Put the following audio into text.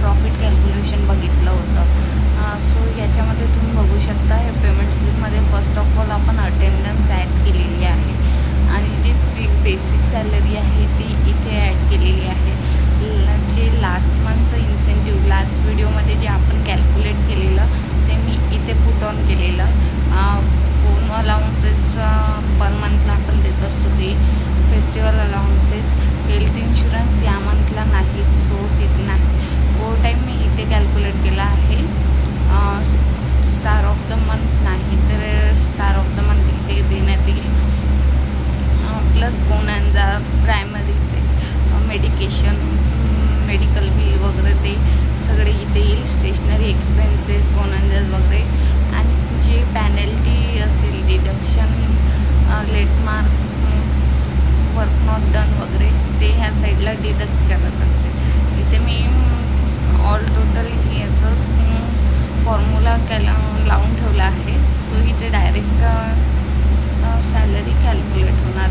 Profit calculation बघितलं होतं. So याच्यामध्ये तुम्ही बघू शकता हे पेमेंट स्लिपमध्ये फर्स्ट ऑफ ऑल आपण अटेंडन्स ॲड केलेली आहे आणि जी बेसिक सॅलरी आहे ती इथे ॲड केलेली आहे. जे लास्ट मंथचं इन्सेंटिव्ह लास्ट व्हिडिओमध्ये जे आपण कॅल्क्युलेट केलेलं ते मी इथे पुट ऑन केलेलं. फोन अलाउन्सेस पर मंथला आपण देत असतो ते, फेस्टिवल अलाउन्सेस, हेल्थ इन्शुरन्स या मंथला नाही, सो तिथे नाही. ओव्हर टाईम मी इथे कॅल्क्युलेट केला आहे. स्टार ऑफ द मंथ नाही तर स्टार ऑफ द मंथ इथे देण्यात येईल. Plus bonanza, primary medication, medical bill वगैरे ते सगळे इथे येईल. स्टेशनरी एक्सपेन्सेस, बोनांजाज वगैरे आणि जे पॅनल्टी असेल, deduction, late mark, work not done वगैरे ते ह्या साईडला डिडक्ट करत असते. इथे मी ऑल टोटल याचं फॉर्म्युला लावून ठेवला आहे. तो इथे डायरेक्ट सॅलरी कॅल्क्युलेट होणार.